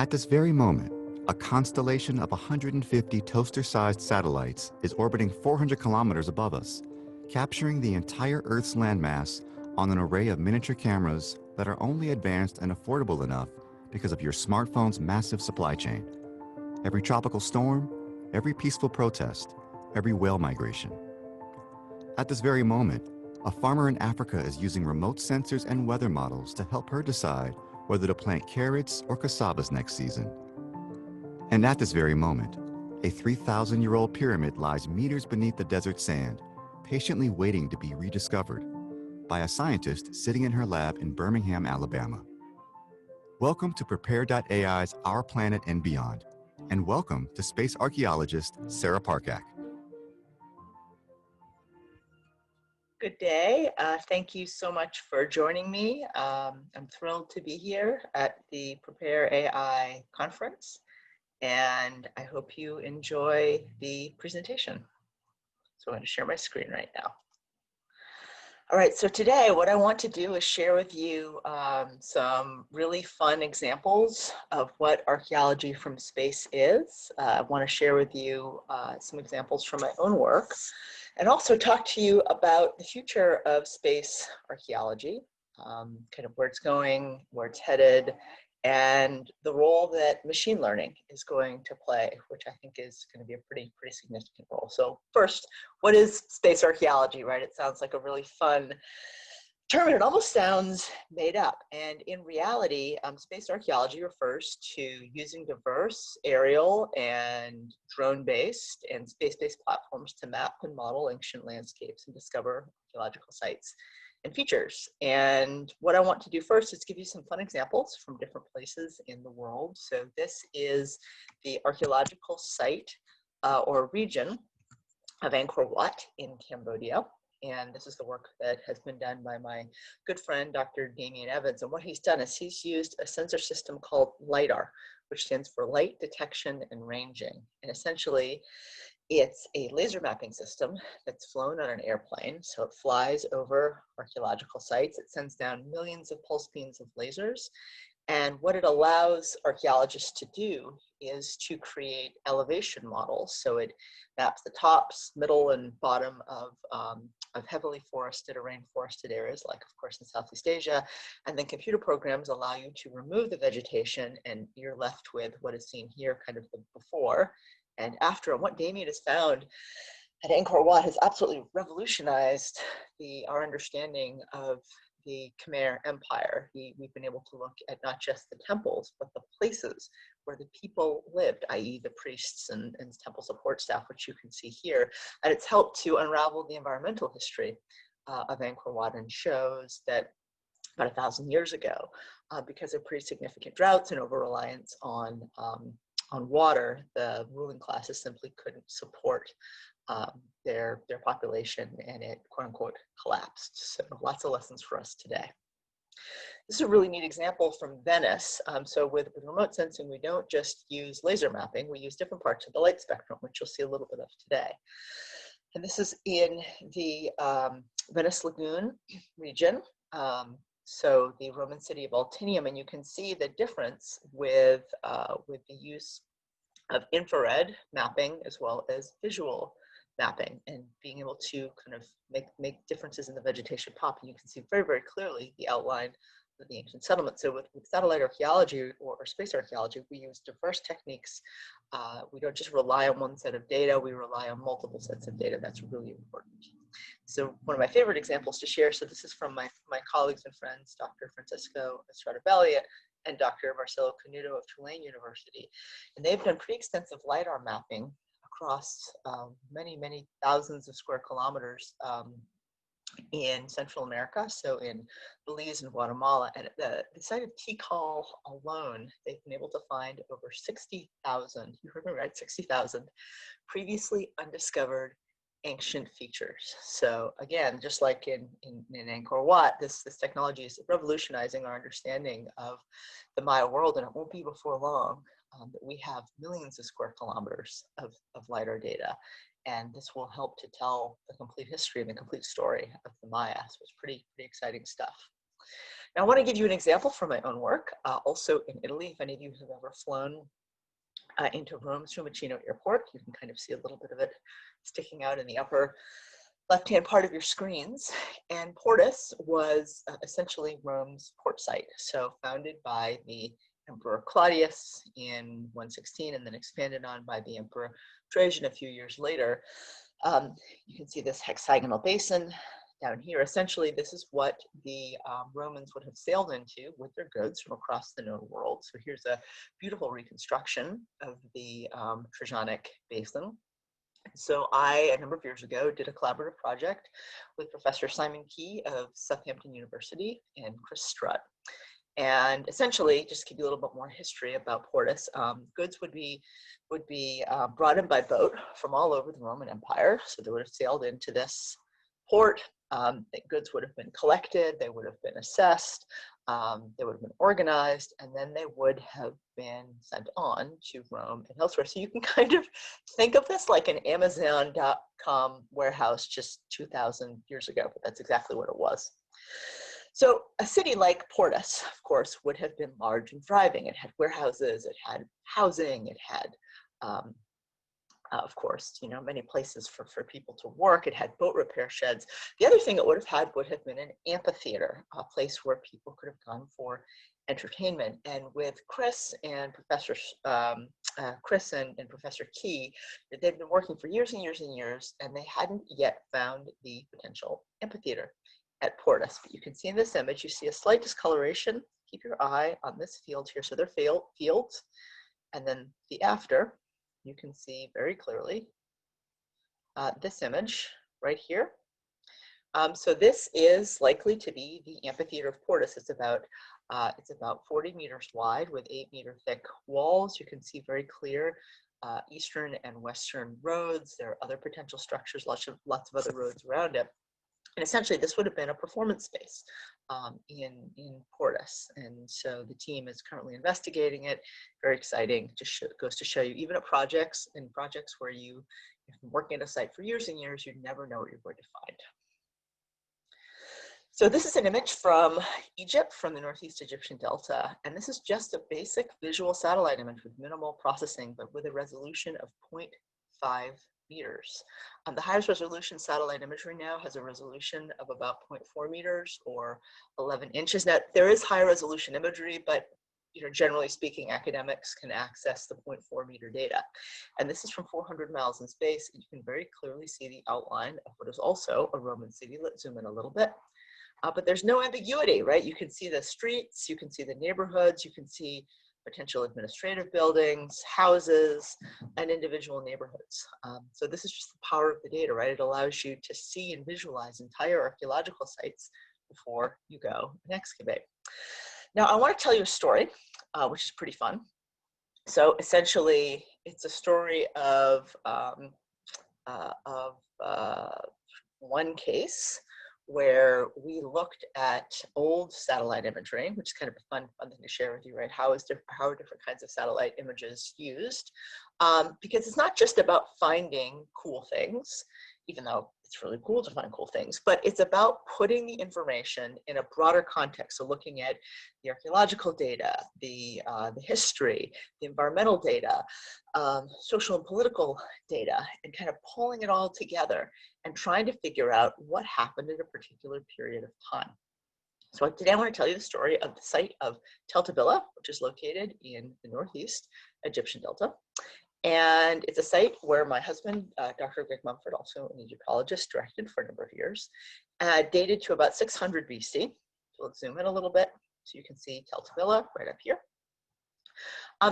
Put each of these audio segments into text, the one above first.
At this very moment, a constellation of 150 toaster-sized satellites is orbiting 400 kilometers above us, capturing the entire Earth's landmass on an array of miniature cameras that are only advanced and affordable enough because of your smartphone's massive supply chain. Every tropical storm, every peaceful protest, every whale migration. At this very moment, a farmer in Africa is using remote sensors and weather models to help her decide whether to plant carrots or cassavas next season. And at this very moment, a 3,000-year-old pyramid lies meters beneath the desert sand, patiently waiting to be rediscovered by a scientist sitting in her lab in Birmingham, Alabama. Welcome to Prepare.ai's Our Planet and Beyond, and welcome to space archaeologist Sarah Parcak. Good day. Thank you so much for joining me. I'm thrilled to be here at the Prepare.ai conference, and I hope you enjoy the presentation. So I'm going to share my screen right now. All right, so today what I want to do is share with you some really fun examples of what archaeology from space is. I want to share with you some examples from my own work, and also talk to you about the future of space archaeology, kind of where it's going, where it's headed, and the role that machine learning is going to play, which I think is going to be a pretty significant role. So first, what is space archaeology, right? It sounds like a really fun term, and it almost sounds made up. And in reality, space archaeology refers to using diverse aerial and drone-based and space-based platforms to map and model ancient landscapes and discover archaeological sites and features. And what I want to do first is give you some fun examples from different places in the world. So this is the archaeological site or region of Angkor Wat in Cambodia. And this is the work that has been done by my good friend, Dr. Damien Evans. And what he's done is he's used a sensor system called LiDAR, which stands for Light Detection and Ranging. And essentially, it's a laser mapping system that's flown on an airplane. So it flies over archaeological sites. It sends down millions of pulse beams of lasers. And what it allows archaeologists to do is to create elevation models. So it maps the tops, middle, and bottom of heavily forested or rainforested areas, like of course in Southeast Asia. And then computer programs allow you to remove the vegetation, and you're left with what is seen here, kind of the before and after. And what Damien has found at Angkor Wat has absolutely revolutionized our understanding of the Khmer Empire. We've been able to look at not just the temples, but the places where the people lived, i.e. the priests and temple support staff, which you can see here. And it's helped to unravel the environmental history of Angkor Wat, and shows that about 1,000 years ago, because of pretty significant droughts and over-reliance on water, the ruling classes simply couldn't support their population, and it quote unquote collapsed. So lots of lessons for us today. This is a really neat example from Venice. So with remote sensing, we don't just use laser mapping, we use different parts of the light spectrum, which you'll see a little bit of today. And this is in the Venice Lagoon region. So the Roman city of Altinium, and you can see the difference with the use of infrared mapping as well as visual mapping, and being able to kind of make differences in the vegetation pop. And you can see very clearly the outline of the ancient settlement. So with satellite archaeology or space archaeology, we use diverse techniques. We don't just rely on one set of data, we rely on multiple sets of data. That's really important. So one of my favorite examples to share, so this is from my colleagues and friends, Dr. Francisco Stradivelli and Dr. Marcelo Canuto of Tulane University. And they've done pretty extensive LiDAR mapping across many thousands of square kilometers in Central America, so in Belize and Guatemala. And at the site of Tikal alone, they've been able to find over 60,000, you heard me right, 60,000 previously undiscovered ancient features. So again, just like in Angkor Wat, this technology is revolutionizing our understanding of the Maya world, and it won't be before long that we have millions of square kilometers of LiDAR data. And this will help to tell the complete history and the complete story of the Maya. So it's pretty exciting stuff. Now, I want to give you an example from my own work, also in Italy. If any of you have ever flown into Rome's Fiumicino Airport, you can kind of see a little bit of it sticking out in the upper left-hand part of your screens. And Portus was essentially Rome's port site. So founded by the Emperor Claudius in 116 and then expanded on by the Emperor Trajan a few years later. You can see this hexagonal basin down here. Essentially, this is what the Romans would have sailed into with their goods from across the known world. So here's a beautiful reconstruction of the trajonic basin. So I, a number of years ago, did a collaborative project with Professor Simon Key of Southampton University and Chris Strutt. And essentially, just to give you a little bit more history about Portus, goods would be brought in by boat from all over the Roman Empire. So they would have sailed into this port. The goods would have been collected, they would have been assessed, they would have been organized, and then they would have been sent on to Rome and elsewhere. So you can kind of think of this like an Amazon.com warehouse just 2,000 years ago, but that's exactly what it was. So a city like Portus, of course, would have been large and thriving. It had warehouses, it had housing, it had of course, you know, many places for people to work. It had boat repair sheds. The other thing it would have been an amphitheater, a place where people could have gone for entertainment. And with Chris and Professor Professor Key, they've been working for years and years and years, and they hadn't yet found the potential amphitheater at Portus. But you can see in this image, you see a slight discoloration. Keep your eye on this field here. So they're fields, and then the after. You can see very clearly this image right here. So this is likely to be the amphitheater of Portus. It's about 40 meters wide with 8-meter thick walls. You can see very clear eastern and western roads. There are other potential structures, lots of other roads around it. And essentially, this would have been a performance space in Portus. And so the team is currently investigating it. Very exciting. Just goes to show you, even at projects where you've been working at a site for years and years, you never know what you're going to find. So this is an image from Egypt, from the Northeast Egyptian Delta. And this is just a basic visual satellite image with minimal processing, but with a resolution of 0.5 meters. The highest resolution satellite imagery now has a resolution of about 0.4 meters or 11 inches. Now, there is high resolution imagery, but generally speaking, academics can access the 0.4 meter data. And this is from 400 miles in space, and you can very clearly see the outline of what is also a Roman city. Let's zoom in a little bit. But there's no ambiguity, right? You can see the streets, you can see the neighborhoods, you can see potential administrative buildings, houses, and individual neighborhoods. So this is just the power of the data, right? It allows you to see and visualize entire archaeological sites before you go and excavate. Now, I want to tell you a story, which is pretty fun. So essentially, it's a story of one case where we looked at old satellite imagery, which is kind of a fun thing to share with you, right? How are different kinds of satellite images used? Because it's not just about finding cool things, even though it's really cool to find cool things, but it's about putting the information in a broader context. So looking at the archaeological data, the history, the environmental data, social and political data, and kind of pulling it all together and trying to figure out what happened in a particular period of time. So today I want to tell you the story of the site of Tel Tabila, which is located in the Northeast Egyptian Delta. And it's a site where my husband, Dr. Greg Mumford, also an Egyptologist, directed for a number of years, dated to about 600 BC. So let's zoom in a little bit so you can see Tel Tabila right up here.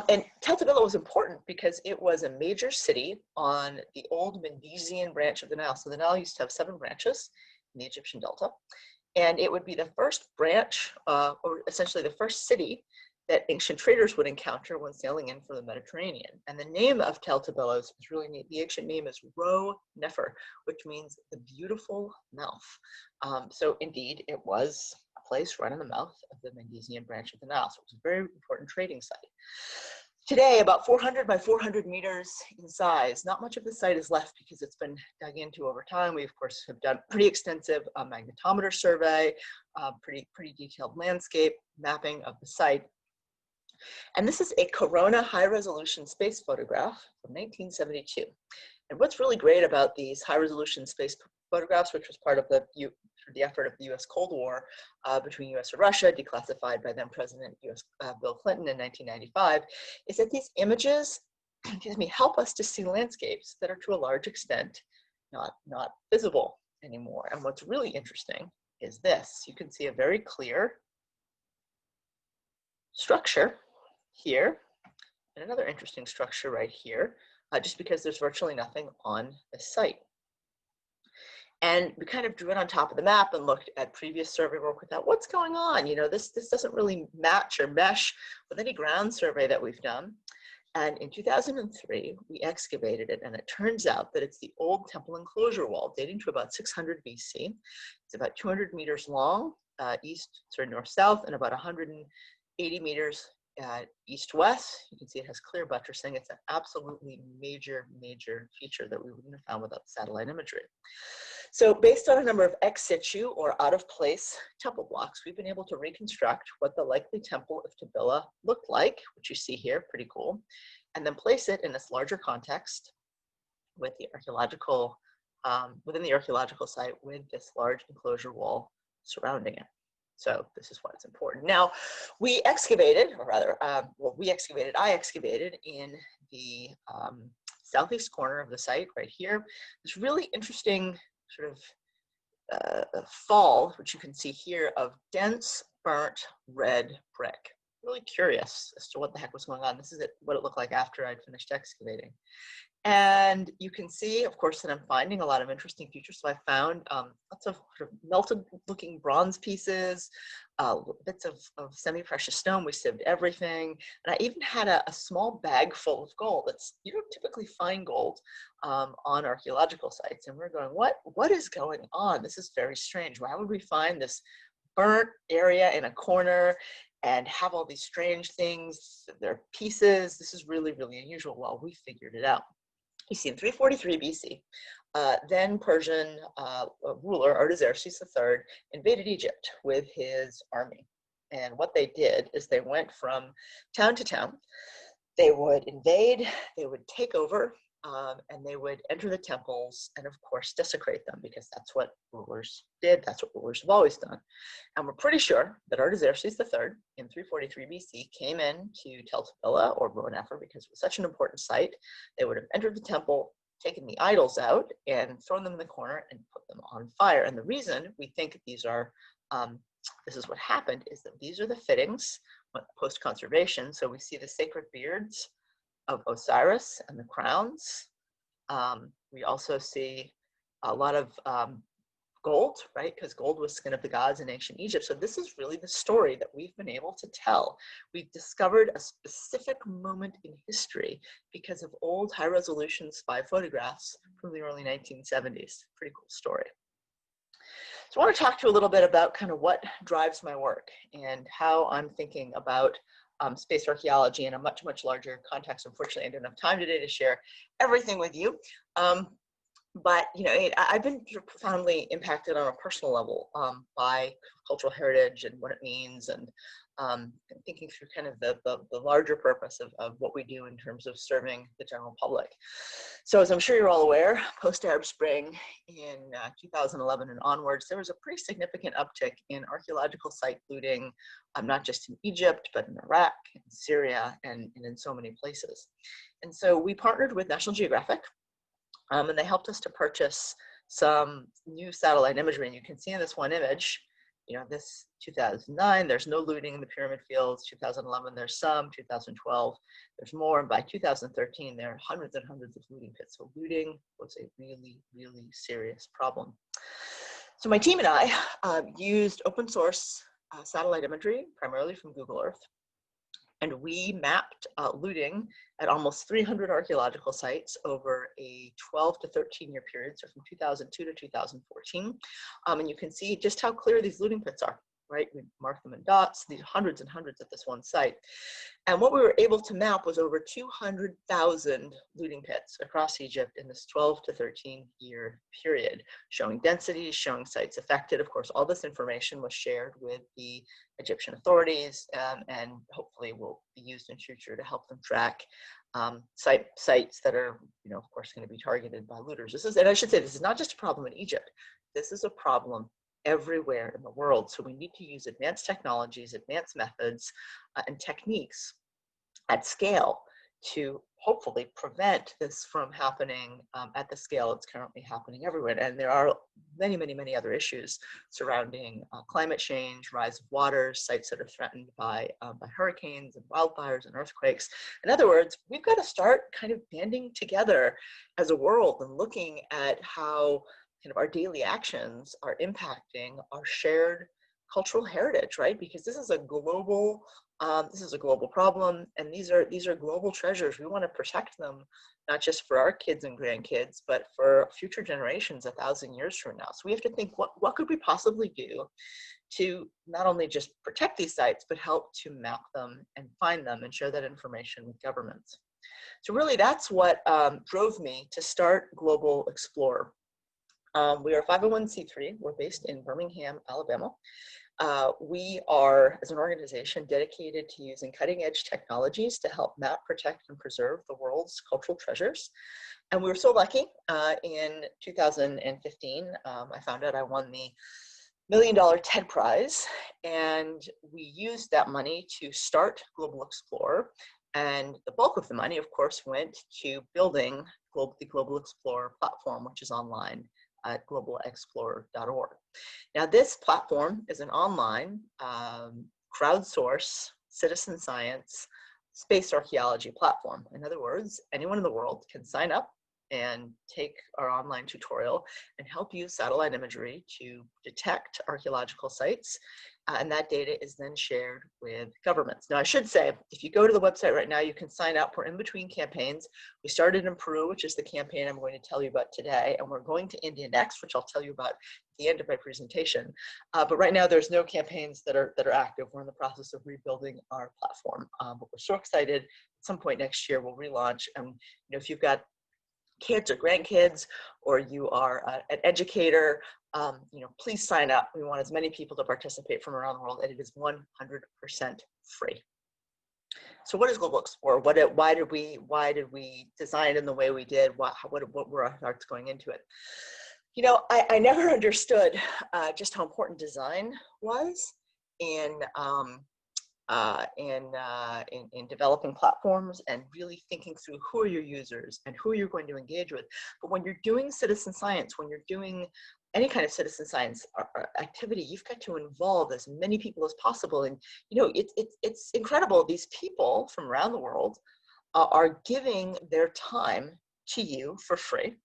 And Tel Tabila was important because it was a major city on the old Mendesian branch of the Nile. So the Nile used to have 7 branches in the Egyptian Delta. And it would be the first branch, or essentially the first city that ancient traders would encounter when sailing in from the Mediterranean. And the name of Tel Tabila is really neat. The ancient name is Ro Nefer, which means the beautiful mouth. So indeed, it was a place right in the mouth of the Mendesian branch of the Nile. So it was a very important trading site. Today, about 400 by 400 meters in size. Not much of the site is left because it's been dug into over time. We, of course, have done pretty extensive magnetometer survey, pretty detailed landscape mapping of the site. And this is a Corona high-resolution space photograph from 1972. And what's really great about these high-resolution space photographs, which was part of the effort of the U.S. Cold War between U.S. and Russia, declassified by then President Bill Clinton in 1995, is that these images, help us to see landscapes that are to a large extent not visible anymore. And what's really interesting is this. You can see a very clear structure here, and another interesting structure right here, just because there's virtually nothing on the site. And we kind of drew it on top of the map and looked at previous survey work with that. What's going on? You know, this doesn't really match or mesh with any ground survey that we've done. And in 2003, we excavated it, and it turns out that it's the old temple enclosure wall dating to about 600 BC. It's about 200 meters long, north-south, and about 180 meters east-west. You can see it has clear buttressing. It's an absolutely major feature that we wouldn't have found without satellite imagery. So based on a number of ex situ or out of place temple blocks, we've been able to reconstruct what the likely temple of Tabilla looked like, which you see here, pretty cool, and then place it in this larger context with the archaeological, within the archaeological site with this large enclosure wall surrounding it. So this is why it's important. Now, we excavated, or rather, I excavated in the southeast corner of the site right here, this really interesting sort of fall, which you can see here, of dense, burnt red brick. Really curious as to what the heck was going on. This is what it looked like after I'd finished excavating. And you can see, of course, that I'm finding a lot of interesting features. So I found lots of sort of melted looking bronze pieces, bits of semi-precious stone. We sieved everything. And I even had a small bag full of gold. You don't typically find gold on archaeological sites. And we're going, what is going on? This is very strange. Why would we find this burnt area in a corner and have all these strange things? They're pieces. This is really unusual. Well, we figured it out. You see, in 343 BC, then Persian ruler Artaxerxes III invaded Egypt with his army. And what they did is they went from town to town. They would invade, they would take over, and they would enter the temples and, of course, desecrate them, because that's what rulers did. That's what rulers have always done. And we're pretty sure that Artaxerxes III in 343 BC came in to Tel Tabilla or Nefer, because it was such an important site. They would have entered the temple, taken the idols out, and thrown them in the corner and put them on fire. And the reason we think these are, this is what happened, is that these are the fittings post-conservation. So we see the sacred beards of Osiris and the crowns. We also see a lot of gold, right? Because gold was skin of the gods in ancient Egypt. So this is really the story that we've been able to tell. We've discovered a specific moment in history because of old high-resolution spy photographs from the early 1970s. Pretty cool story. So I want to talk to you a little bit about kind of what drives my work and how I'm thinking about space archaeology in a much larger context. Unfortunately, I don't have time today to share everything with you. But you know, I've been profoundly impacted on a personal level by cultural heritage and what it means, and thinking through kind of the larger purpose of what we do in terms of serving the general public. So as I'm sure you're all aware, post-Arab Spring in 2011 and onwards, there was a pretty significant uptick in archaeological site looting, not just in Egypt, but in Iraq, in Syria, and in so many places. And so we partnered with National Geographic, and they helped us to purchase some new satellite imagery. And you can see in this one image, you know, this 2009, there's no looting in the pyramid fields. 2011, there's some. 2012, there's more. And by 2013, there are hundreds and hundreds of looting pits. So looting was a really serious problem. So my team and I used open source satellite imagery, primarily from Google Earth. And we mapped looting at almost 300 archaeological sites over a 12 to 13-year period, so from 2002 to 2014. And you can see just how clear these looting pits are, right? We mark them in dots, these hundreds and hundreds at this one site. And what we were able to map was over 200,000 looting pits across Egypt in this 12 to 13 year period, showing densities, showing sites affected. Of course, all this information was shared with the Egyptian authorities, and hopefully will be used in future to help them track sites that are, of course, going to be targeted by looters. And I should say, this is not just a problem in Egypt. This is a problem everywhere in the world. So we need to use advanced technologies, advanced methods, and techniques at scale to hopefully prevent this from happening at the scale it's currently happening everywhere. And there are many, many, many other issues surrounding climate change, rise of waters, sites that are threatened by hurricanes and wildfires and earthquakes. In other words, we've got to start kind of banding together as a world and looking at how kind of our daily actions are impacting our shared cultural heritage, right? Because this is a global problem, and these are global treasures. We want to protect them, not just for our kids and grandkids, but for future generations 1,000 years from now. So we have to think, what could we possibly do to not only just protect these sites, but help to map them and find them and share that information with governments. So really, that's what drove me to start Global Explorer. We are 501c3. We're based in Birmingham, Alabama. We are, as an organization, dedicated to using cutting-edge technologies to help map, protect, and preserve the world's cultural treasures. And we were so lucky in 2015, I found out I won the $1 million TED Prize, and we used that money to start Global Explorer. And the bulk of the money, of course, went to building the Global Explorer platform, which is online at globalexplorer.org. Now, this platform is an online crowdsource citizen science space archaeology platform. In other words, anyone in the world can sign up and take our online tutorial and help use satellite imagery to detect archaeological sites. And that data is then shared with governments. Now, I should say, if you go to the website right now, you can sign up. We're in between campaigns. We started in Peru, which is the campaign I'm going to tell you about today, and we're going to India next, which I'll tell you about at the end of my presentation. But right now, there's no campaigns that are active. We're in the process of rebuilding our platform. But we're so excited. At some point next year, we'll relaunch. And if you've got kids or grandkids, or you are an educator, please sign up. We want as many people to participate from around the world, and it is 100% free. So what is Global Explorer? Why did we design it in the way we did? What were our thoughts going into it? I never understood just how important design was in developing platforms and really thinking through who are your users and who you're going to engage with. But when you're doing citizen science, when you're doing any kind of citizen science activity, you've got to involve as many people as possible. And it's incredible. These people from around the world are giving their time to you for free,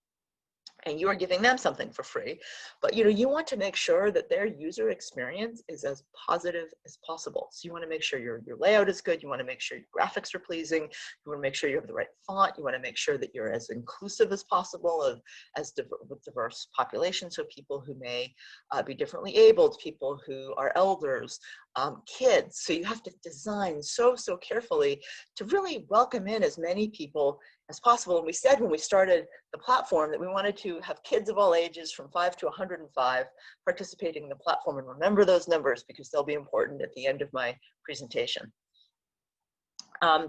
and you are giving them something for free. But you want to make sure that their user experience is as positive as possible. So you want to make sure your layout is good. You want to make sure your graphics are pleasing. You want to make sure you have the right font. You want to make sure that you're as inclusive as possible with diverse populations. So people who may be differently abled, people who are elders, kids. So you have to design so carefully to really welcome in as many people as possible. And we said when we started the platform that we wanted to have kids of all ages from 5 to 105 participating in the platform. And remember those numbers, because they'll be important at the end of my presentation.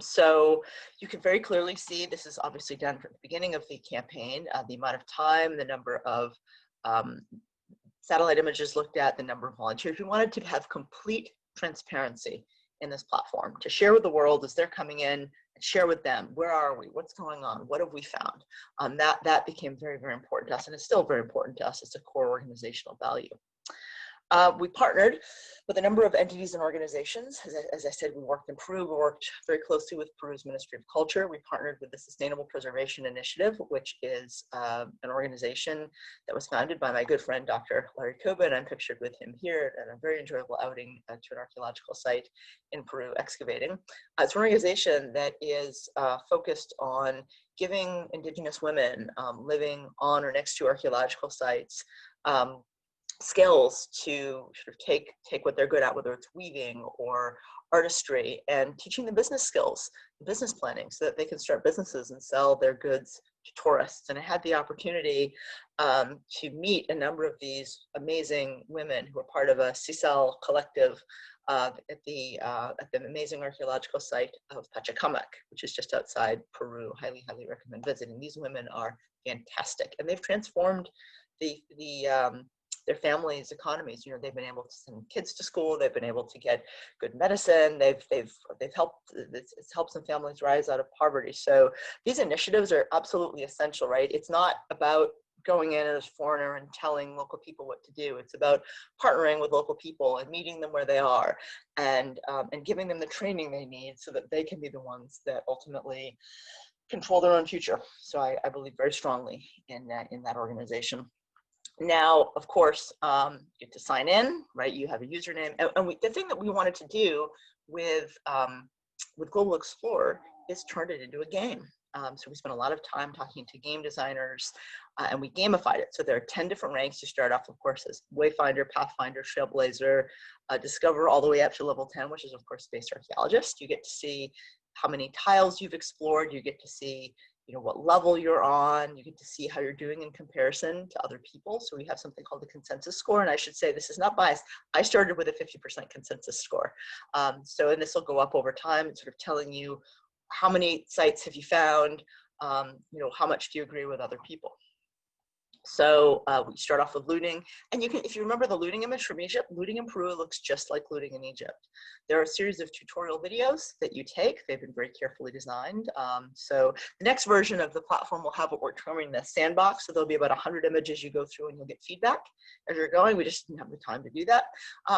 So you can very clearly see, this is obviously done from the beginning of the campaign, the amount of time, the number of satellite images looked at, the number of volunteers. We wanted to have complete transparency in this platform to share with the world as they're coming in, and share with them, where are we, what's going on, what have we found? That became very important to us, and it's still very important to us. It's a core organizational value. We partnered with a number of entities and organizations. As I said, we worked in Peru. We worked very closely with Peru's Ministry of Culture. We partnered with the Sustainable Preservation Initiative, which is an organization that was founded by my good friend, Dr. Larry Koba, and I'm pictured with him here at a very enjoyable outing to an archaeological site in Peru, excavating. It's an organization that is focused on giving Indigenous women living on or next to archaeological sites skills to sort of take what they're good at, whether it's weaving or artistry, and teaching them business skills, business planning, so that they can start businesses and sell their goods to tourists. And I had the opportunity to meet a number of these amazing women who are part of a CICEL collective at the amazing archaeological site of Pachacomac, which is just outside Peru. Highly, highly recommend visiting. These women are fantastic, and they've transformed their families' economies. You know, they've been able to send kids to school. They've been able to get good medicine. They've helped. It's helped some families rise out of poverty. So these initiatives are absolutely essential, right? It's not about going in as a foreigner and telling local people what to do. It's about partnering with local people and meeting them where they are, and giving them the training they need so that they can be the ones that ultimately control their own future. So I believe very strongly in that organization. Now, of course, you get to sign in, right? You have a username, and the thing that we wanted to do with Global Explorer is turn it into a game. So we spent a lot of time talking to game designers, and we gamified it. So there are 10 different ranks. You start off, of course, as Wayfinder, Pathfinder, Trailblazer, Discover, all the way up to level 10, which is, of course, Space Archaeologist. You get to see how many tiles you've explored. You get to see, you know, what level you're on. You get to see how you're doing in comparison to other people. So we have something called the consensus score. And I should say, this is not biased. I started with a 50% consensus score. And this will go up over time. It's sort of telling you how many sites have you found, you know, how much do you agree with other people. So we start off with looting, and you can, if you remember the looting image from Egypt, looting in Peru looks just like looting in Egypt. There are a series of tutorial videos that you take. They've been very carefully designed. So the next version of the platform will have what we're terming the sandbox. So there'll be about 100 images you go through, and you'll get feedback as you're going. We just didn't have the time to do that.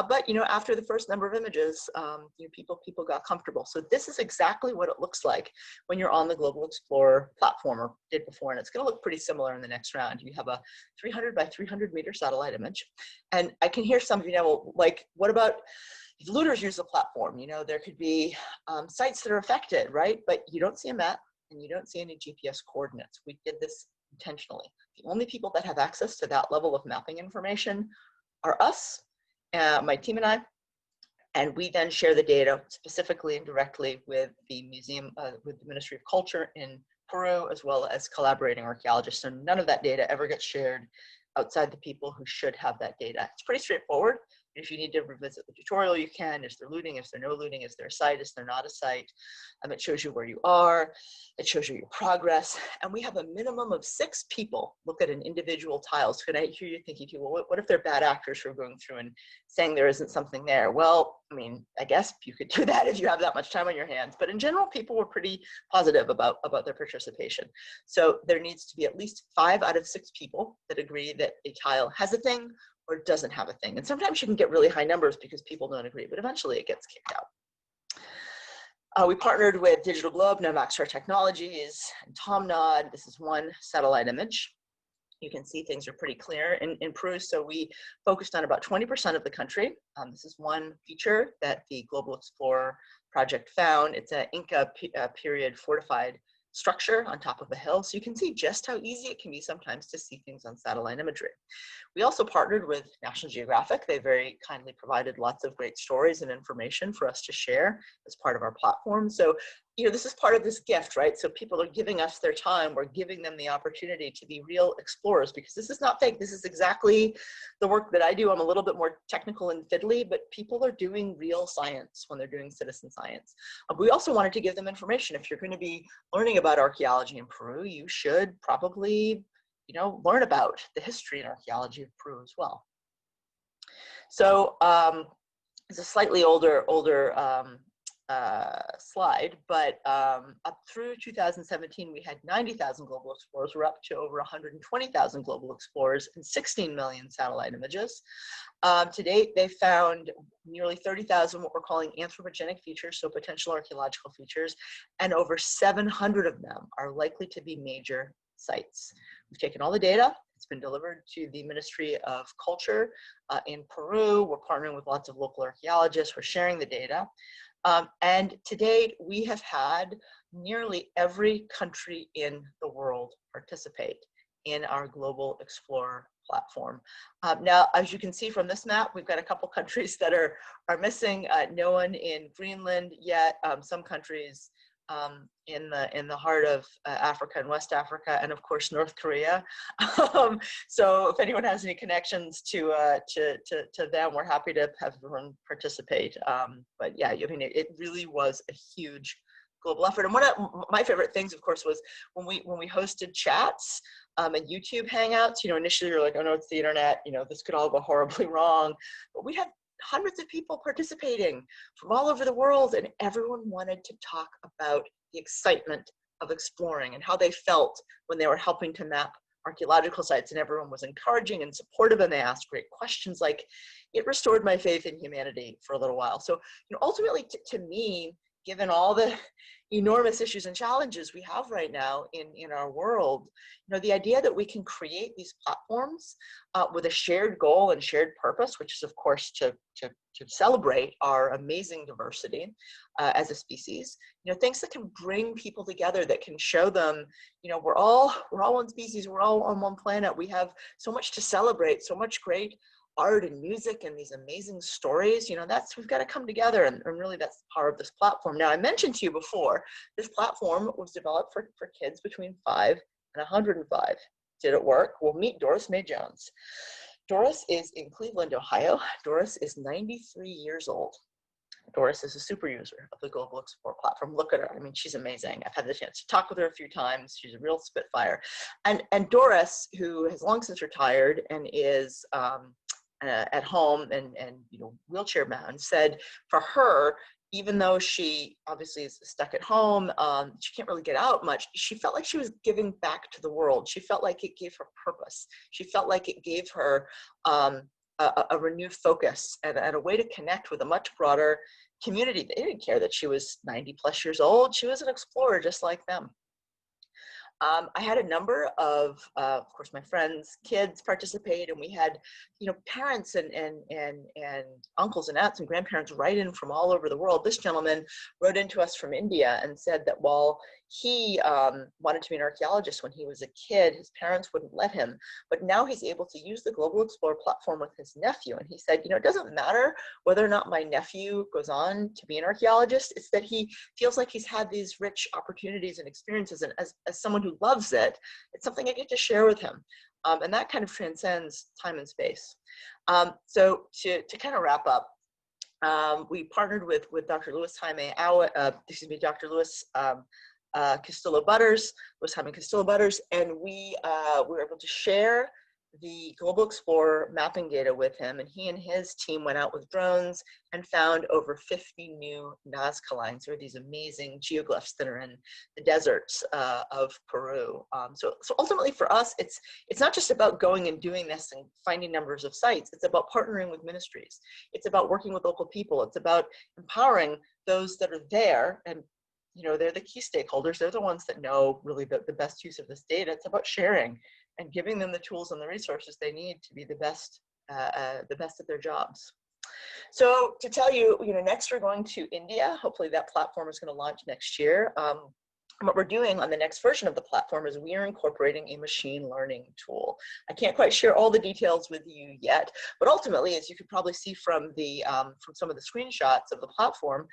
But you know, after the first number of images, you know, people got comfortable. So this is exactly what it looks like when you're on the Global Explorer platform, or did before, and it's going to look pretty similar in the next round. You have a 300 by 300 meter satellite image. And I can hear some of you now, well, like, what about if looters use the platform? You know, there could be sites that are affected, right? But you don't see a map, and you don't see any GPS coordinates. We did this intentionally. The only people that have access to that level of mapping information are us, my team and I, and we then share the data specifically and directly with the museum, with the Ministry of Culture in Peru, as well as collaborating archaeologists. So none of that data ever gets shared outside the people who should have that data. It's pretty straightforward. If you need to revisit the tutorial, you can. Is there looting? Is there no looting? Is there a site? Is there not a site? It shows you where you are. It shows you your progress. And we have a minimum of 6 people look at an individual tile. So can I hear you thinking, well, what if they're bad actors who are going through and saying there isn't something there? Well, I mean, I guess you could do that if you have that much time on your hands. But in general, people were pretty positive about their participation. So there needs to be at least 5 out of 6 people that agree that a tile has a thing or doesn't have a thing. And sometimes you can get really high numbers because people don't agree, but eventually it gets kicked out. We partnered with Digital Globe, Novaxar Technologies, and TomNod. This is one satellite image. You can see things are pretty clear in Peru. So we focused on about 20% of the country. This is one feature that the Global Explorer project found. It's an Inca period fortified structure on top of a hill. So you can see just how easy it can be sometimes to see things on satellite imagery. We also partnered with National Geographic. They very kindly provided lots of great stories and information for us to share as part of our platform. So, you know, this is part of this gift, right? So people are giving us their time. We're giving them the opportunity to be real explorers, because this is not fake. This is exactly the work that I do. I'm a little bit more technical and fiddly, but people are doing real science when they're doing citizen science. We also wanted to give them information. If you're going to be learning about archaeology in Peru, you should probably, you know, learn about the history and archaeology of Peru as well. So it's a slightly older slide, but up through 2017, we had 90,000 global explorers. We're up to over 120,000 global explorers and 16 million satellite images. To date, they found nearly 30,000 what we're calling anthropogenic features, so potential archaeological features, and over 700 of them are likely to be major sites. We've taken all the data. It's been delivered to the Ministry of Culture in Peru. We're partnering with lots of local archaeologists. We're sharing the data. And to date, we have had nearly every country in the world participate in our Global Explorer platform. Now, as you can see from this map, we've got a couple countries that are missing. No one in Greenland yet. Some countries in the heart of Africa and West Africa, and of course North Korea. So if anyone has any connections to them, we're happy to have everyone participate. But yeah, I mean, it really was a huge global effort. And one of my favorite things, of course, was when we hosted chats and YouTube Hangouts. You know, initially you're like, oh no, it's the internet. You know, this could all go horribly wrong. But we had hundreds of people participating from all over the world, and everyone wanted to talk about the excitement of exploring and how they felt when they were helping to map archaeological sites, and everyone was encouraging and supportive, and they asked great questions. Like, it restored my faith in humanity for a little while. So, you know, ultimately to me, given all the enormous issues and challenges we have right now in our world, you know, the idea that we can create these platforms with a shared goal and shared purpose, which is of course to celebrate our amazing diversity as a species, you know, things that can bring people together, that can show them, you know, we're all one species, we're all on one planet, we have so much to celebrate, so much great art and music and these amazing stories. You know, we've got to come together, and really that's the power of this platform. Now, I mentioned to you before, this platform was developed for kids between 5 and 105. Did it work? Well, meet Doris May Jones. Doris is in Cleveland, Ohio. Doris is 93 years old. Doris is a super user of the Global Explorer platform. Look at her. I mean, she's amazing. I've had the chance to talk with her a few times. She's a real spitfire. And Doris, who has long since retired and is at home and you know, wheelchair bound, said for her, even though she obviously is stuck at home, she can't really get out much, she felt like she was giving back to the world. She felt like it gave her purpose. She felt like it gave her a renewed focus and a way to connect with a much broader community. They didn't care that she was 90 plus years old. She was an explorer just like them. I had a number of course, my friends' kids participate, and we had, you know, parents and uncles and aunts and grandparents write in from all over the world. This gentleman wrote into us from India and said that while he wanted to be an archaeologist when he was a kid, his parents wouldn't let him, but now he's able to use the Global Explorer platform with his nephew. And he said, you know, it doesn't matter whether or not my nephew goes on to be an archaeologist, it's that he feels like he's had these rich opportunities and experiences, and as someone who loves it, it's something I get to share with him. And that kind of transcends time and space. So to kind of wrap up, we partnered with Dr. Louis Jaime Dr. Louis Castillo Butters, and we were able to share the Global Explorer mapping data with him, and he and his team went out with drones and found over 50 new Nazca lines, or these amazing geoglyphs that are in the deserts of Peru. So ultimately for us, it's not just about going and doing this and finding numbers of sites. It's about partnering with ministries. It's about working with local people. It's about empowering those that are there, and you know, they're the key stakeholders. They're the ones that know really the best use of this data. It's about sharing and giving them the tools and the resources they need to be the best at their jobs. So to tell you, you know, next we're going to India. Hopefully that platform is going to launch next year. What we're doing on the next version of the platform is we are incorporating a machine learning tool. I can't quite share all the details with you yet, but ultimately, as you could probably see from from some of the screenshots of the platform,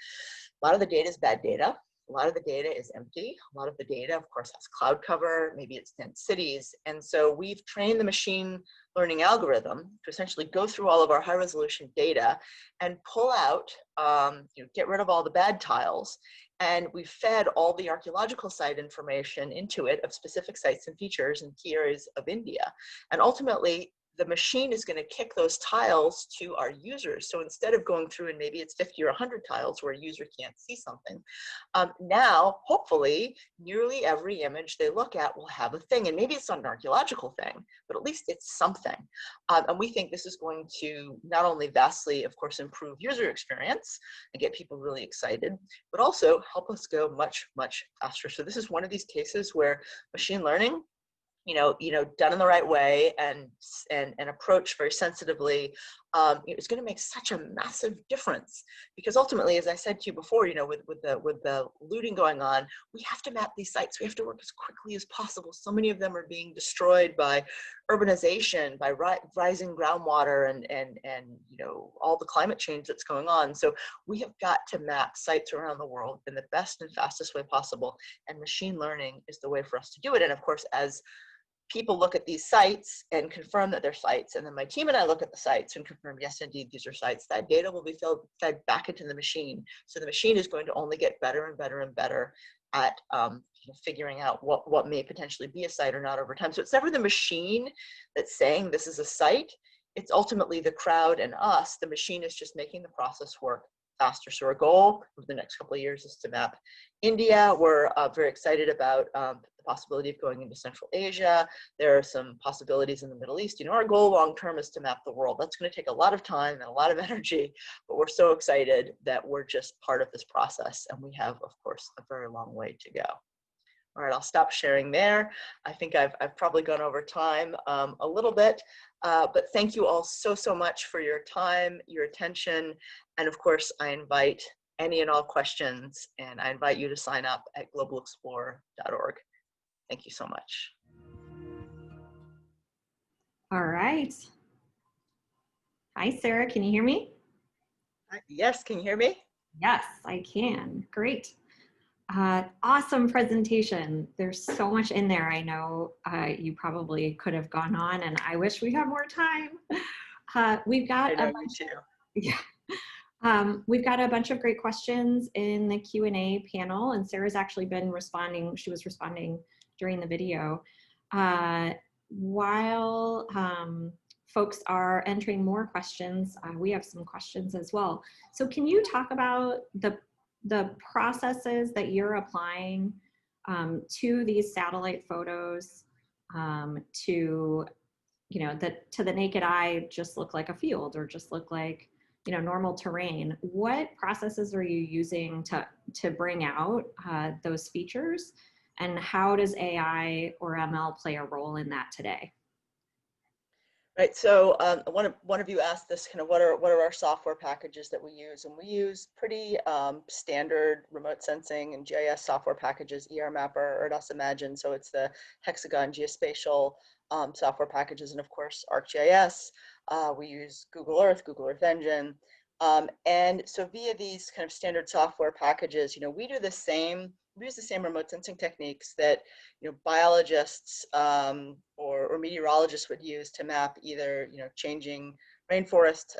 a lot of the data is bad data. A lot of the data is empty. A lot of the data, of course, has cloud cover, maybe it's dense cities. And so we've trained the machine learning algorithm to essentially go through all of our high resolution data and pull out, you know, get rid of all the bad tiles. And we fed all the archaeological site information into it of specific sites and features in key areas of India. And ultimately, the machine is going to kick those tiles to our users. So instead of going through and maybe it's 50 or 100 tiles where a user can't see something, now, hopefully, nearly every image they look at will have a thing. And maybe it's not an archaeological thing, but at least it's something. And we think this is going to not only vastly, of course, improve user experience and get people really excited, but also help us go much, much faster. So this is one of these cases where machine learning, you know, done in the right way and approached very sensitively, it's going to make such a massive difference, because ultimately, as I said to you before, with the looting going on, we have to map these sites. We have to work as quickly as possible. So many of them are being destroyed by urbanization, by rising groundwater, and all the climate change that's going on. So we have got to map sites around the world in the best and fastest way possible, and machine learning is the way for us to do it. And of course, as people look at these sites and confirm that they're sites, and then my team and I look at the sites and confirm, yes, indeed, these are sites, that data will be fed back into the machine. So the machine is going to only get better and better and better at figuring out what may potentially be a site or not over time. So it's never the machine that's saying this is a site. It's ultimately the crowd and us. The machine is just making the process work faster. So our goal over the next couple of years is to map India. We're very excited about the possibility of going into Central Asia. There are some possibilities in the Middle East. Our goal long term is to map the world. That's going to take a lot of time and a lot of energy, but we're so excited that we're just part of this process, and we have, of course, a very long way to go. All right, I'll stop sharing there. I think I've probably gone over time a little bit, but thank you all so much for your time, your attention, and of course, I invite any and all questions, and I invite you to sign up at globalexplorer.org. Thank you so much. All right. Hi, Sarah, can you hear me? Yes, can you hear me? Yes, I can. Great. Awesome presentation. There's so much in there. I know you probably could have gone on, and I wish we had more time. We've got a bunch. Yeah. We've got a bunch of great questions in the Q&A panel, and Sarah's actually been responding. She was responding during the video. While folks are entering more questions, we have some questions as well. So can you talk about the processes that you're applying to these satellite photos to, to the naked eye just look like a field or just look like, normal terrain? What processes are you using to bring out those features, and how does AI or ML play a role in that today? Right, so one of you asked this, kind of what are our software packages that we use, and we use pretty standard remote sensing and GIS software packages, ER Mapper, ERDAS Imagine, so it's the hexagon geospatial software packages, and of course ArcGIS. We use Google Earth Engine, and so via these kind of standard software packages, we use the same remote sensing techniques that biologists or meteorologists would use to map either changing rainforest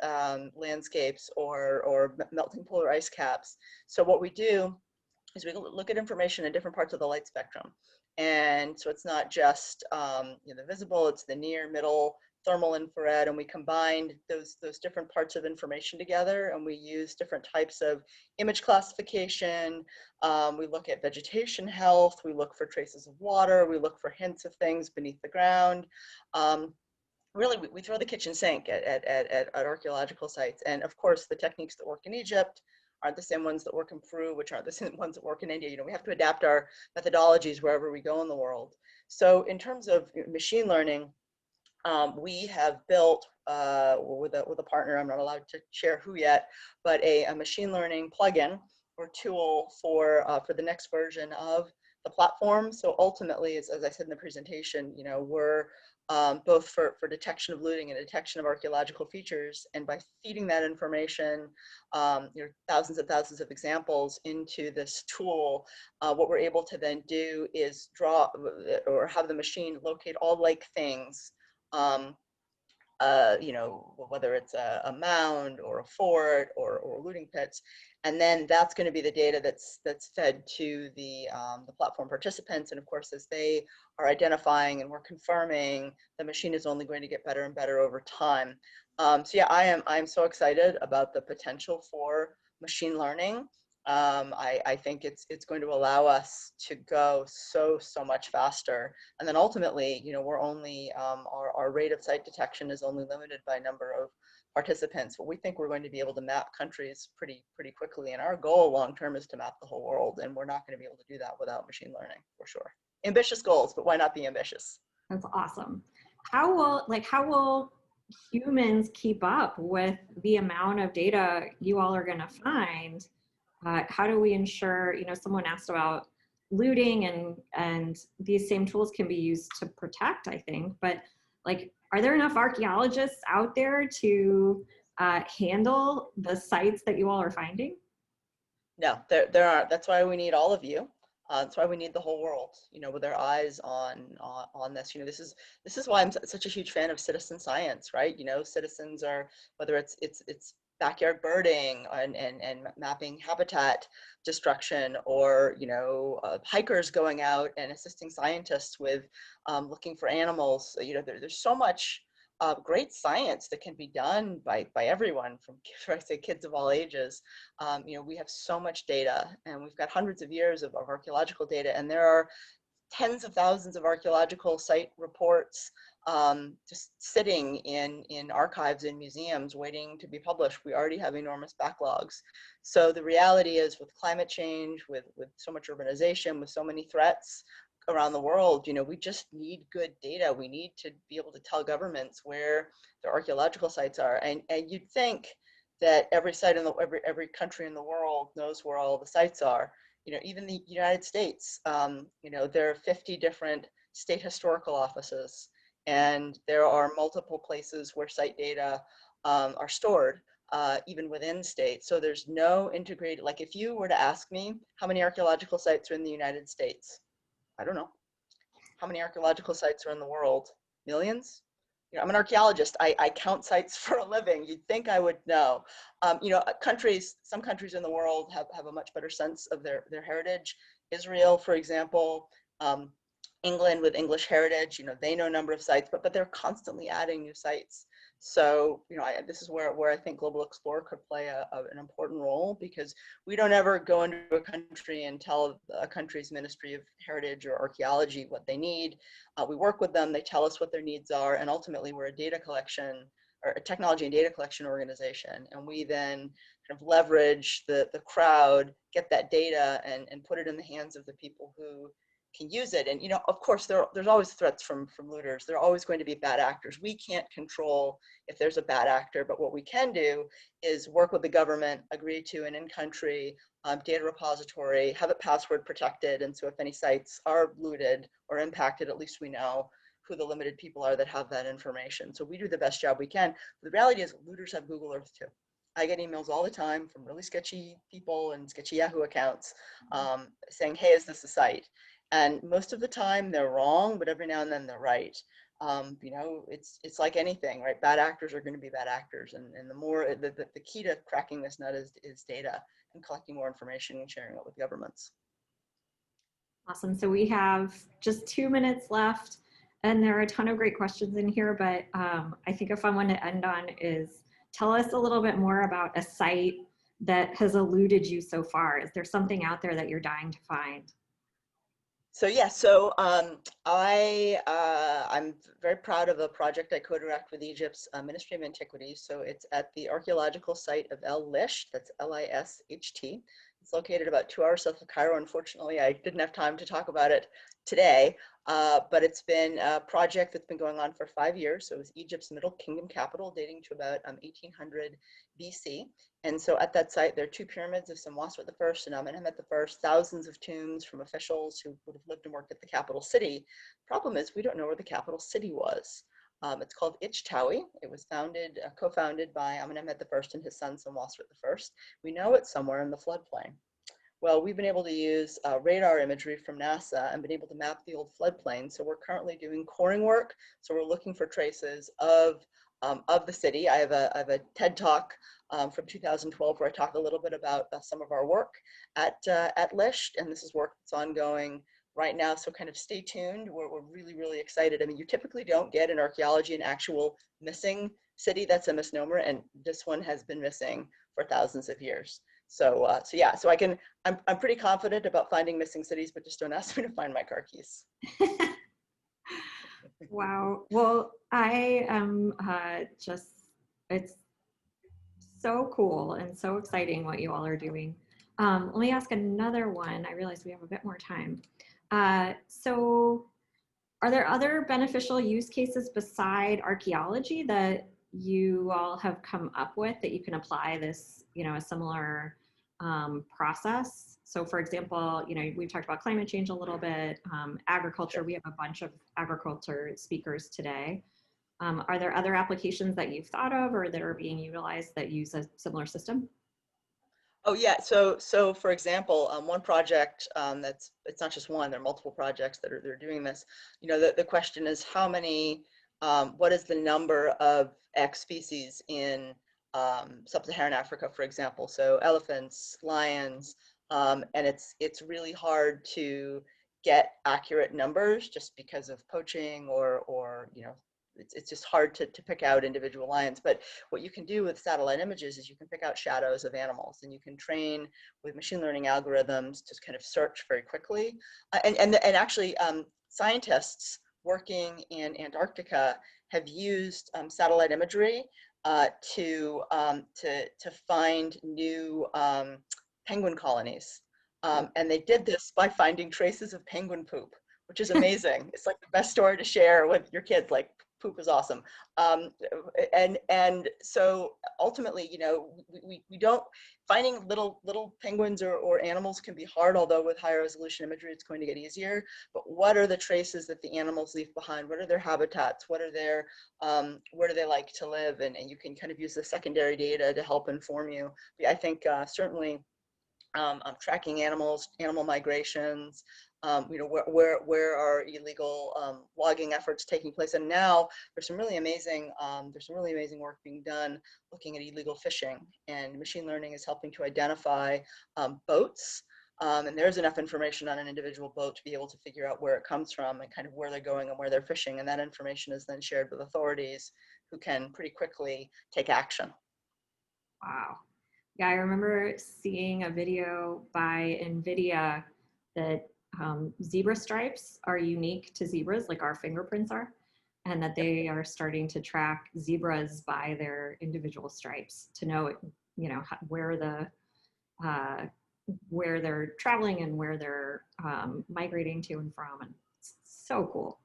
landscapes or melting polar ice caps. So what we do is we look at information in different parts of the light spectrum, and so it's not just the visible, it's the near, middle, thermal, infrared, and we combined those different parts of information together, and we use different types of image classification. We look at vegetation health, we look for traces of water, we look for hints of things beneath the ground. Really, we throw the kitchen sink at archaeological sites, and of course the techniques that work in Egypt aren't the same ones that work in Peru, which aren't the same ones that work in India. We have to adapt our methodologies wherever we go in the world. So in terms of machine learning, we have built with a partner, I'm not allowed to share who yet, but a machine learning plugin or tool for the next version of the platform. So ultimately, as I said in the presentation, we're both for detection of looting and detection of archaeological features, and by feeding that information, thousands and thousands of examples into this tool, what we're able to then do is draw or have the machine locate all like things, whether it's a mound or a fort or looting pits, and then that's going to be the data that's fed to the platform participants. And of course, as they are identifying and we're confirming, the machine is only going to get better and better over time. So yeah, I'm so excited about the potential for machine learning. I think it's going to allow us to go so much faster, and then ultimately, we're only our rate of site detection is only limited by number of participants, but we think we're going to be able to map countries pretty quickly, and our goal long term is to map the whole world, and we're not going to be able to do that without machine learning, for sure. Ambitious goals, but why not be ambitious? That's awesome. How will humans keep up with the amount of data you all are going to find? How do we ensure, someone asked about looting, and these same tools can be used to protect, I think, but like, are there enough archaeologists out there to handle the sites that you all are finding? No, there aren't. That's why we need all of you. That's why we need the whole world, with their eyes on this. This is why I'm such a huge fan of citizen science, right? Citizens are, whether it's backyard birding and mapping habitat destruction, or hikers going out and assisting scientists with looking for animals. There's so much great science that can be done by everyone, from I say kids of all ages. We have so much data, and we've got hundreds of years of archaeological data, and there are tens of thousands of archaeological site reports just sitting in archives in museums waiting to be published. We already have enormous backlogs. So the reality is, with climate change, with so much urbanization, with so many threats around the world, we just need good data. We need to be able to tell governments where their archaeological sites are. And you'd think that every site in every country in the world knows where all the sites are. Even the United States, there are 50 different state historical offices, and there are multiple places where site data are stored, even within states. So there's no integrated, like, if you were to ask me how many archaeological sites are in the United States, I don't know. How many archaeological sites are in the world? Millions? I'm an archaeologist. I count sites for a living. You'd think I would know. Some countries in the world have a much better sense of their heritage. Israel, for example, England with English heritage, they know a number of sites, but they're constantly adding new sites. So, this is where I think Global Explorer could play an important role, because we don't ever go into a country and tell a country's Ministry of Heritage or Archaeology what they need. We work with them, they tell us what their needs are, and ultimately we're a data collection, or a technology and data collection organization. And we then kind of leverage the crowd, get that data, and put it in the hands of the people who can use it. And of course there's always threats from looters. There are always going to be bad actors. We can't control if there's a bad actor, but what we can do is work with the government, agree to an in-country data repository, have it password protected, and so if any sites are looted or impacted, at least we know who the limited people are that have that information. So we do the best job we can. The reality is, looters have Google Earth too. I get emails all the time from really sketchy people and sketchy Yahoo accounts saying, hey, is this a site? And most of the time they're wrong, but every now and then they're right. It's like anything, right? Bad actors are going to be bad actors, and the more the key to cracking this nut is data and collecting more information and sharing it with governments. Awesome. So we have just 2 minutes left, and there are a ton of great questions in here, but I think a fun one to end on is, tell us a little bit more about a site that has eluded you so far. Is there something out there that you're dying to find? So I'm very proud of a project I co-direct with Egypt's Ministry of Antiquities. So it's at the archaeological site of El Lisht, that's L-I-S-H-T. It's located about 2 hours south of Cairo. Unfortunately, I didn't have time to talk about it today, but it's been a project that's been going on for 5 years. So it was Egypt's Middle Kingdom capital, dating to about 1800 BC. And so at that site, there are 2 pyramids of Senwosret I and Amenemhet I, thousands of tombs from officials who would have lived and worked at the capital city. Problem is, we don't know where the capital city was. It's called Ichtawi. It was co-founded by Amenemhet I and his son Senwosret I. We know it's somewhere in the floodplain. Well, we've been able to use radar imagery from NASA and been able to map the old floodplain. So we're currently doing coring work. So we're looking for traces of the city. I have a TED Talk from 2012 where I talk a little bit about some of our work at Lisht, and this is work that's ongoing right now. So kind of stay tuned. We're really, really excited. I mean, you typically don't get in archaeology an actual missing city. That's a misnomer, and this one has been missing for thousands of years. So I'm pretty confident about finding missing cities, but just don't ask me to find my car keys. Wow. Well, I am it's so cool and so exciting what you all are doing. Let me ask another one. I realize we have a bit more time. So are there other beneficial use cases beside archaeology that you all have come up with that you can apply this, a similar process. So for example, we've talked about climate change a little bit, agriculture, we have a bunch of agriculture speakers today. Are there other applications that you've thought of or that are being utilized that use a similar system? Oh yeah, so for example, one project it's not just one, there are multiple projects that are doing this. The question is how many, what is the number of X species in sub-Saharan Africa, for example? So elephants, lions, and it's really hard to get accurate numbers just because of poaching or it's just hard to pick out individual lions. But what you can do with satellite images is you can pick out shadows of animals, and you can train with machine learning algorithms to kind of search very quickly. And actually, scientists working in Antarctica have used satellite imagery to find new penguin colonies. And they did this by finding traces of penguin poop, which is amazing. It's like the best story to share with your kids, like poop is awesome. And so ultimately, we don't, finding little penguins or animals can be hard, although with high resolution imagery, it's going to get easier. But what are the traces that the animals leave behind? What are their habitats? What are their, where do they like to live? And you can kind of use the secondary data to help inform you. But I think certainly tracking animals, animal migrations, where are illegal logging efforts taking place? And now there's some really amazing work being done looking at illegal fishing, and machine learning is helping to identify boats. And there's enough information on an individual boat to be able to figure out where it comes from and kind of where they're going and where they're fishing. And that information is then shared with authorities who can pretty quickly take action. Wow. Yeah, I remember seeing a video by NVIDIA that zebra stripes are unique to zebras, like our fingerprints are, and that they are starting to track zebras by their individual stripes to know, where they're traveling and where they're migrating to and from, and it's so cool.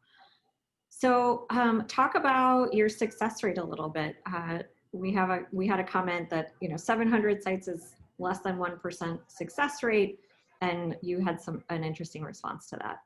So talk about your success rate a little bit. We had a comment that 700 sites is less than 1% success rate, and you had an interesting response to that.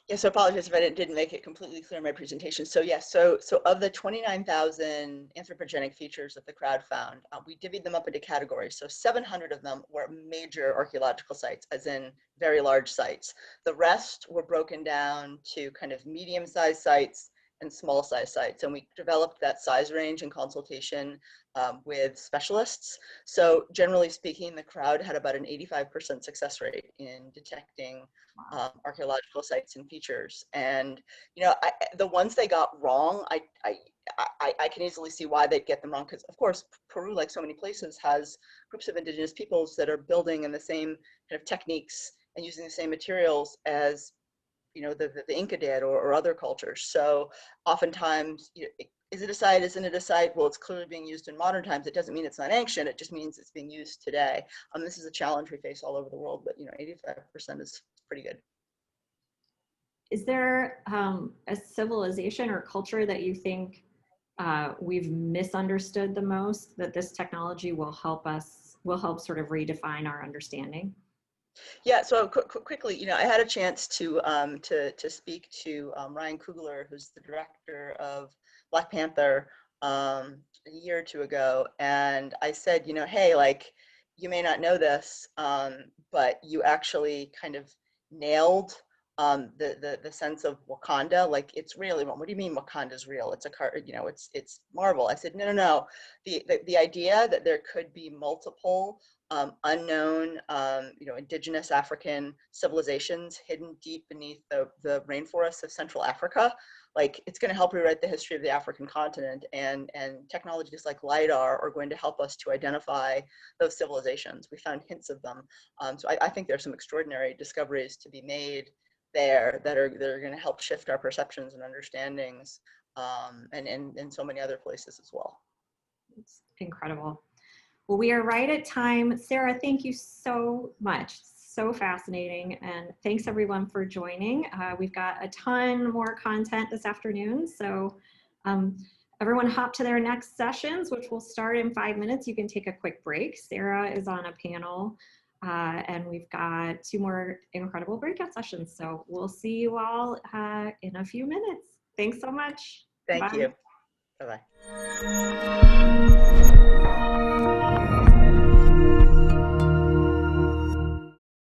Yeah, so apologies if I didn't make it completely clear in my presentation. So yes, so of the 29,000 anthropogenic features that the crowd found, we divvied them up into categories. So 700 of them were major archaeological sites, as in very large sites. The rest were broken down to kind of medium-sized sites and small-sized sites, and we developed that size range in consultation with specialists. So generally speaking, the crowd had about an 85% success rate in detecting archaeological sites and features. And the ones they got wrong, I can easily see why they'd get them wrong, because of course Peru, like so many places, has groups of indigenous peoples that are building in the same kind of techniques and using the same materials as the Inca did or other cultures. So oftentimes, is it a site, isn't it a site? Well, it's clearly being used in modern times. It doesn't mean it's not ancient, it just means it's being used today. This is a challenge we face all over the world, but 85% is pretty good. Is there a civilization or culture that you think we've misunderstood the most, that this technology will help sort of redefine our understanding? Yeah, so quickly, I had a chance to speak to Ryan Coogler, who's the director of Black Panther, a year or two ago, and I said, hey, like, you may not know this, but you actually kind of nailed the sense of Wakanda. Like, it's real. What do you mean Wakanda's real? It's a it's Marvel. I said, no. The idea that there could be multiple unknown, indigenous African civilizations hidden deep beneath the rainforests of Central Africa, like, it's going to help rewrite the history of the African continent, and technologies like LiDAR are going to help us to identify those civilizations. We found hints of them. So I think there's some extraordinary discoveries to be made there that are going to help shift our perceptions and understandings, and in so many other places as well. It's incredible. Well, we are right at time. Sarah, thank you so much. So fascinating. And thanks everyone for joining. We've got a ton more content this afternoon. So everyone hop to their next sessions, which will start in 5 minutes. You can take a quick break. Sarah is on a panel, and we've got 2 more incredible breakout sessions. So we'll see you all in a few minutes. Thanks so much. Thank Bye. you. Bye-bye.